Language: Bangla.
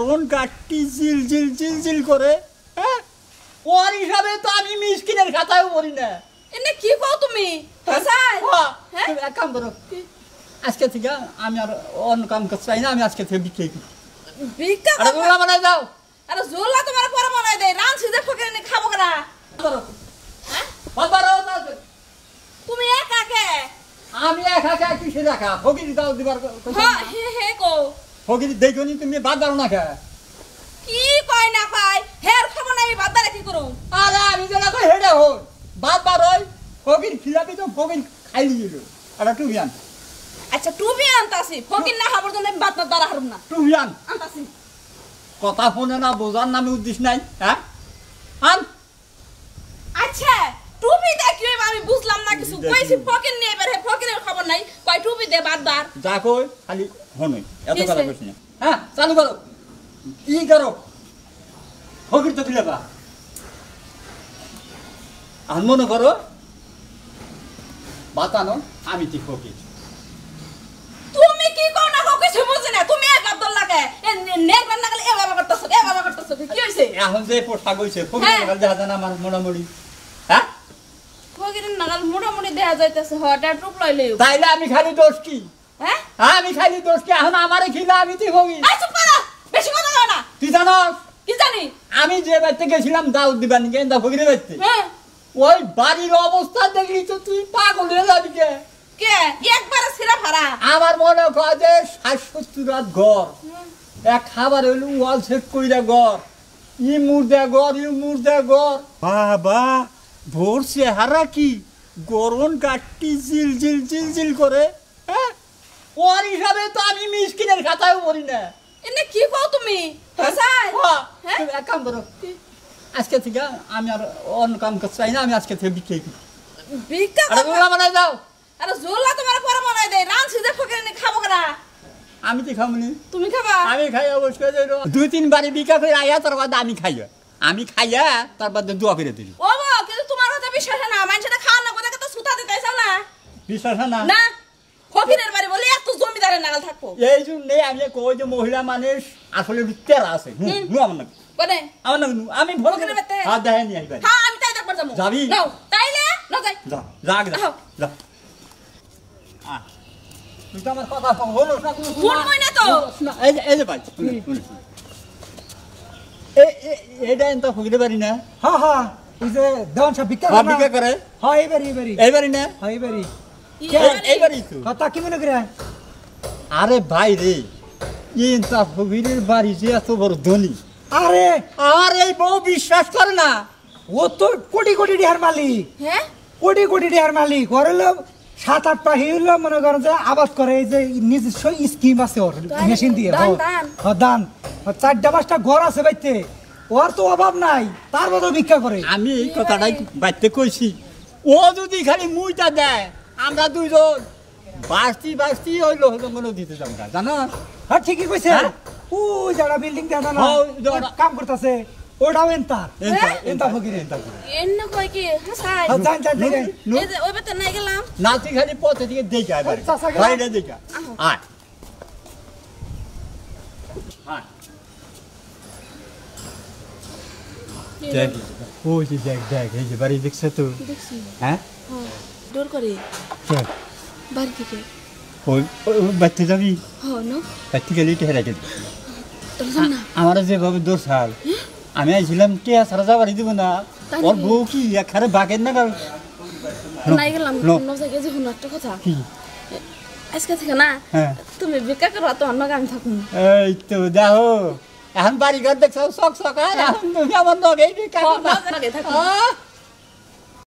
কোন কাটটি জিল জিল জিল জিল করে হ্যাঁ ওর হিসাবে তো আমি মিসকিনের খাতায়ও পড়ি না। এনে কি কও তুমি? হাসাই হ্যাঁ এক কাম করো, আজকে থেকে আমি আর অন্য কাম করতে চাই না, আমি আজকে থেকে বিক্রি করি। ভিক্ষা আরে গোলা বানাই দাও। আরে জোলা তোমার পরে বানাই দেই, রাঁধছি যে ফকির নে খাবো কেনা। করো হ্যাঁ বাবারও দাও। তুমি একা কে? আমি একা একা কিসে রাখা ফকির দাও দিবার কথা। হ্যাঁ হে হে কো ফকির দেখনি তুমি বাদ দাও না খা। কি কয় না কয় হের খবর নাই বাদ দাও কি করু? আরে আমি যেটা কই হেডা হই বাদ বারই ফকির খিলাপি তো ফকির খাই দিল। আরে তুমি আন। আচ্ছা টুবি আনতাছি, ফকির না খাবার জন্য বাদ না দাঁড়া হারুম না। তুমি আন। আনতাছি। কথা শুনে না বোঝার নামে উদ্দেশ্য নাই। হ্যাঁ আন। আচ্ছা টুবি দেখি আমি বুঝলাম না কিছু, কইছি ফকির নিয়ে বের হে, ফকিরের খবর নাই, কয় টুবি দে বাদ বার। যা কই খালি হনই এত কথা কইছ না। হ্যাঁ চালু করো ই করো ফকির তো দিলে বা আন মনে করো বাতানো আমি ঠিক ফকির। তুমি কি কও না কও কিছু বুঝি না, তুমি এক আব্দুল লাগে নেকবার না গেলে এ বাবা করতেছ, এ বাবা করতেছ, কি হইছে? এখন যে পোশাক হইছে ফকির নাগাল দেখা যায় না আমার মোটামুটি। হ্যাঁ ফকিরের নাগাল মোটামুটি দেখা যাইতেছে, হঠাৎ টুপ লইলে তাইলে আমি খালি দোষ কি? হ্যাঁ আমি খালি দোষ কি? এখন আমারে খিলা আমি ঠিক ফকির। আই চুপ করো, বেশি কথা কও না। তুই জানোস কি জানি? আমি যে বাড়িতে গেছিলাম দাউদ দিবানি গেন্দা ফকিরের বাড়িতে, হ্যাঁ ওই বাড়ির অবস্থা দেখলি তো তুই পাগল হয়ে যাবি। কে কে একবারে সিরা ফারা? আমার মনে কয় যে ৬৭ রাত ঘর এক খাবার হইল ওয়াল সেট কইরা ঘর ই মুর্দা ঘর ই মুর্দা ঘর। বাবা ভোর চেহারা কি গরম কাটটি জিল জিল জিল জিল করে হ্যাঁ ওর হিসাবে তো আমি মিসকিনের খাতায়ও পড়ি না। এনে কি কও তুমি? হাসাই হ্যাঁ তুমি এক কাম করো, আজকে থেকে আমি আর অন্য কাম করতে চাই না, আমি আজকে থেকে বিক্রি করি। ভিক্ষা আরে গোলা বানাই দাও। আরে জোলা তোমার পরে বানাই দেই, রাঁধছি যে ফকির নে খাবো কেনা। আমি তো খামনি। তুমি খাবা? আমি খাই অবশ্যই দুই তিন বারে বিকা করে আয়া তার বাদ আমি খাইয়া তার বাদ দোয়া করে দিল। ও বাবা কিন্তু তোমার কথা বিশ্বাস না, মানুষটা খাওয়া না কোথাকে তো সুতা দিতে চাও না। বিশ্বাস না না ফকিরের বাড়ি বলে এত জমিদারের নাগাল থাকবো। এই জন্যে আমি কই যে মহিলা মানুষ আসলে তেরা আছে। আমার না কোনে আমার না আমি ভোর করে হাত দেখাই নি আইবার। হ্যাঁ আমি তাই দেখবার যাবো। যাবি? নাও তাইলে না যাই। যা যা যা আ তুই তো আমার কথা হলো না তুমি শুনবই না তো। না এই যে ভাই এটা এত ফকিরের বাড়ি না? হ্যাঁ হ্যাঁ ওই যে দেওয়ান সাহেব ভিক্ষা ভাব বিকা করে হ্যাঁ এইবারই এই বাড়ি না? হ্যাঁ এইবারই এই বাড়ি তো। কথা কি মনে করে? আরে ভাই রে ইনতা ফকিরের বাড়ি যে এত বড় ধনী, আরে আর এই বউ বিশ্বাস করে না। ও তো কোটি কোটি টাকার মালিক, হ্যাঁ কোটি কোটি টাকার মালিক। ওর হলো ৭-৮ পাহি হইলো মনে করেন যে আবাদ করে, এই যে নিজস্ব স্কিম আছে ওর মেশিন দিয়ে। দান ৪টা-৫টা ঘর আছে বাইতে, ওর তো অভাব নাই, তার মতো ভিক্ষা করে। আমি এই কথাটাই বাইতে কইছি, ও যদি খালি মুইটা দেয় আমরা দুইজন বাস্তি হইলো হলো দিতে যাবো না, জানো? হ্যাঁ ঠিকই কইছে। ওই যারা বিল্ডিং দেখা না কাম করতেছে ওটাও এন্তা ফকির। এন্না কই কি হাসাই? যান যান যান এই যে ওই বেতে নাই গেলাম। নাতি খালি পথে দিকে দেখা এবারে বাইরে দেখা আয় আয় দেখ ওই যে দেখ এই যে বাড়ি দেখছ তো? দেখছি হ্যাঁ হ্যাঁ দূর করে দেখ বাড়ি থেকে ওই বাচ্চা যাবি হ্যাঁ না বাচ্চা গেলি টেহারা গেলি তোর না আমার যেভাবে দোষ হাল আমি আইছিলাম কে সারা যাবারই দিব না। ওর বউ কি এখানে বাগের না নাই গেলাম না জায়গায় যে হুন একটা কথা কি আজকে থেকে না তুমি ভিক্ষা করো তো অন্য আমি থাকুন। এই তো দেখো এখন বাড়ি ঘর দেখছো শখ শখ আর তুমি আমার নগে ভিক্ষা করো।